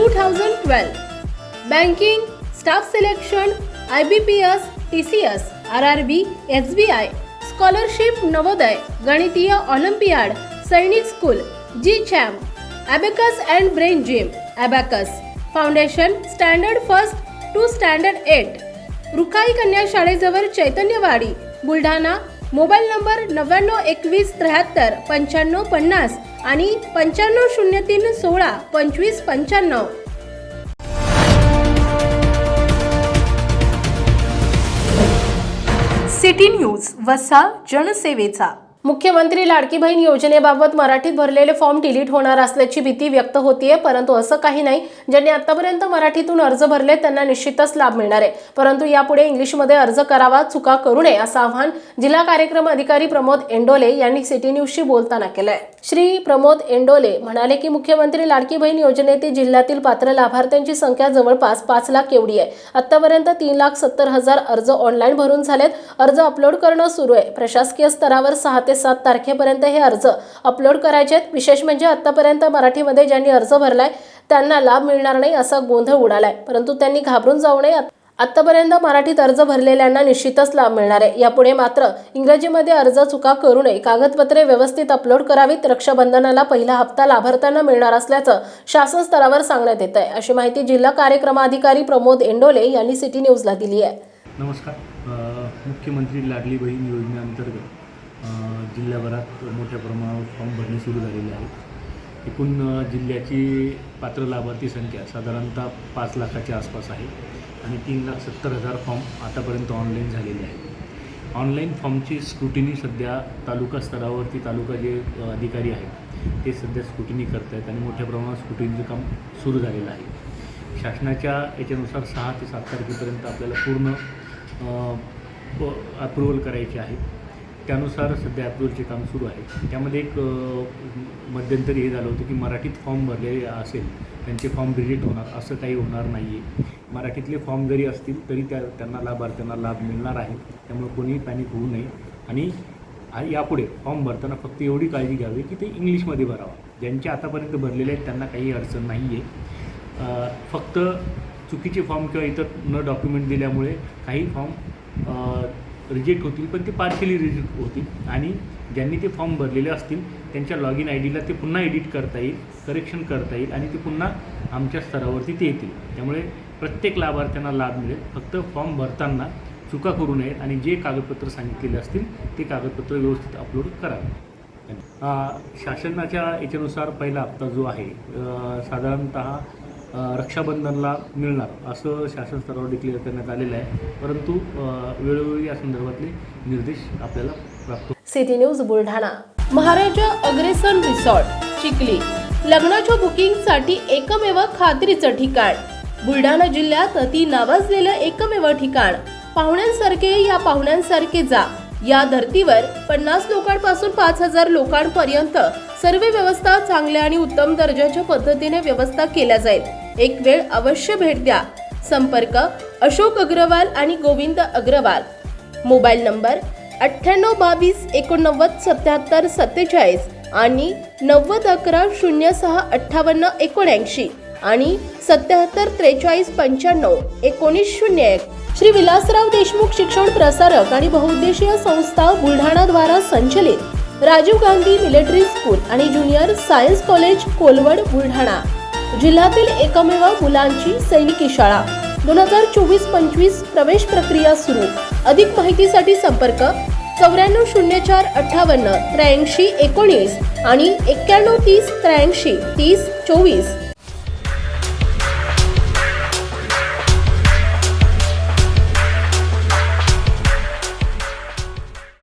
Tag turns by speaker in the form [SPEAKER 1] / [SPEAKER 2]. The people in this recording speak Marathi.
[SPEAKER 1] 2012. Banking, staff selection, IBPS, TCS, RRB, SBI, Scholarship Navodaya, गणितीय ऑलिम्पियाड, सैनिक school, G-Champ, Abacus and Brain Gym, Abacus, Foundation, Standard 1st to Standard 8. रुखाई कन्या शाळेजवळ चैतन्यवाडी, बुलढाणा. मोबाईल नंबर 9921735550 आणि 9503162595.
[SPEAKER 2] सिटी न्यूज, वसा जनसेवेचा.
[SPEAKER 1] मुख्यमंत्री लाडकी बहीण योजनेबाबत मराठीत भरलेले फॉर्म डिलीट होणार असल्याची भीती व्यक्त होतीये, परंतु असं काही नाही. ज्यांनी आतापर्यंत मराठीतून अर्ज भरले त्यांना निश्चितच लाभ मिळणार आहे. परंतु यापुढे इंग्लिशमध्ये अर्ज करावा, चुका करू नये असं आवाहन जिल्हा कार्यक्रम अधिकारी प्रमोद एंडोले यांनी सिटी न्यूजशी बोलताना केलंय. श्री प्रमोद एंडोले म्हणाले की मुख्यमंत्री लाडकी बहीण योजनेतील जिल्ह्यातील पात्र लाभार्थ्यांची संख्या जवळपास 5 लाख एवढी आहे. आतापर्यंत 3,70,000 अर्ज ऑनलाईन भरून झालेत. अर्ज अपलोड करणं सुरू आहे. प्रशासकीय स्तरावर 6 ते 7 तारखेपर्यंत हे अर्ज अपलोड करायचे आहेत. विशेष म्हणजे आतापर्यंत मराठीमध्ये ज्यांनी अर्ज भरलाय त्यांना लाभ मिळणार नाही असा गोंधळ उडालाय, परंतु त्यांनी घाबरून जाऊ नये. आतापर्यंत मराठीत अर्ज भरलेल्यांना निश्चितच लाभ मिळणार आहे. यापुढे मात्र इंग्रजीमध्ये अर्ज चुका करू नये, कागदपत्रे व्यवस्थित अपलोड करावीत. रक्षाबंधनाला पहिला हप्ता लाभार्थ्यांना मिळणार असल्याचं शासन स्तरावर सांगण्यात येत आहे, अशी माहिती जिल्हा कार्यक्रमाधिकारी प्रमोद एंडोले यांनी सिटी न्यूजला दिली आहे.
[SPEAKER 3] नमस्कार. मुख्यमंत्री लाडली बहीण योजनेअंतर्गत जिल्ह्याभरात मोठ्या प्रमाणावर फॉर्म भरणे सुरू झालेले आहेत. एकूण जिल्ह्याची पात्र लाभार्थी संख्या साधारणतः 5 लाखाच्या आसपास आहे आणि 3,70,000 फॉर्म आतापर्यंत ऑनलाईन झालेले आहेत. ऑनलाईन फॉर्मची स्क्रुटिनी सध्या तालुका स्तरावरती तालुका जे अधिकारी आहेत ते सध्या स्क्रुटिनी करत आहेत आणि मोठ्या प्रमाणात स्क्रुटिनीचं काम सुरू झालेलं आहे. शासनाच्या याच्यानुसार 6 ते 7 तारखेपर्यंत आपल्याला पूर्ण अप्रुव्हल करायचे आहे. त्यानुसार सध्या अप्रुव्हलचे काम सुरू आहे. त्यामध्ये एक मध्यंतरी हे झालं होतं की मराठीत फॉर्म भरलेले असेल त्यांचे फॉर्म रिजेक्ट होणार, असं काही होणार नाही आहे. मराठीतले फॉर्म जरी असतील तरी त्यांना लाभार्थ्यांना लाभ मिळणार आहे. त्यामुळे कोणीही पॅनिक होऊ नये आणि यापुढे फॉर्म भरताना फक्त एवढी काळजी घ्यावी की ते इंग्लिशमध्ये भरावा. ज्यांचे आतापर्यंत भरलेले आहेत त्यांना काही अडचण नाही आहे. फक्त चुकीचे फॉर्म किंवा इतर न डॉक्युमेंट दिल्यामुळे काही फॉर्म रिजेक्ट होतील, पण ते पार्शियली रिजेक्ट होतील आणि ज्यांनी ते फॉर्म भरलेले असतील त्यांच्या लॉग इन ID ला ते पुन्हा एडिट करता येईल, करेक्शन करता येईल आणि ते पुन्हा आमच्या स्तरावरती ते येतील. त्यामुळे प्रत्येक लाभार्थ्यांना लाभ मिळेल. फक्त फॉर्म भरताना चुका करू नयेत आणि जे कागदपत्र सांगितलेले असतील ते कागदपत्र व्यवस्थित अपलोड करावे. शासनाच्या याच्यानुसार पहिला हप्ता जो आहे साधारणतः रक्षाबंधनला मिळणार असं शासन स्तरावर डिक्लेअर करण्यात आलेलं आहे, परंतु वेळोवेळी या संदर्भातले निर्देश आपल्याला प्राप्त.
[SPEAKER 1] City news Buldhana. Maharaja Agrasen resort Chikhli लग्नाच्या बुकिंगसाठी एकमेव खात्रीचं ठिकाण. बुलढाणा जिल्ह्यात अति नावाजलेलं एकमेव ठिकाण. पाहुण्यांसारखे या पाहुण्यांसारखे जा. या धर्तीवर 50 लोकांपासून 5,000 लोकांपर्यंत सर्व व्यवस्था चांगल्या आणि उत्तम दर्जाच्या पद्धतीने व्यवस्था केल्या जाईल. एक वेळ अवश्य भेट द्या. संपर्क अशोक अग्रवाल आणि गोविंद अग्रवाल. मोबाईल नंबर 9822897747 आणि 9011065879 आणि 774345191901. श्री विलासराव देशमुख शिक्षण प्रसारक आणि बहुउद्देशीय संस्था बुलढाणा द्वारा संचलित राजीव गांधी मिलिटरी स्कूल आणि junior science college Kolwad Buldhana. जिल्ह्यातील एकमेव मुलांची सैनिकी शाळा. 2024-25 प्रवेश प्रक्रिया सुरू. अधिक माहितीसाठी संपर्क 940458 8319 आणि 9130 83 30 24.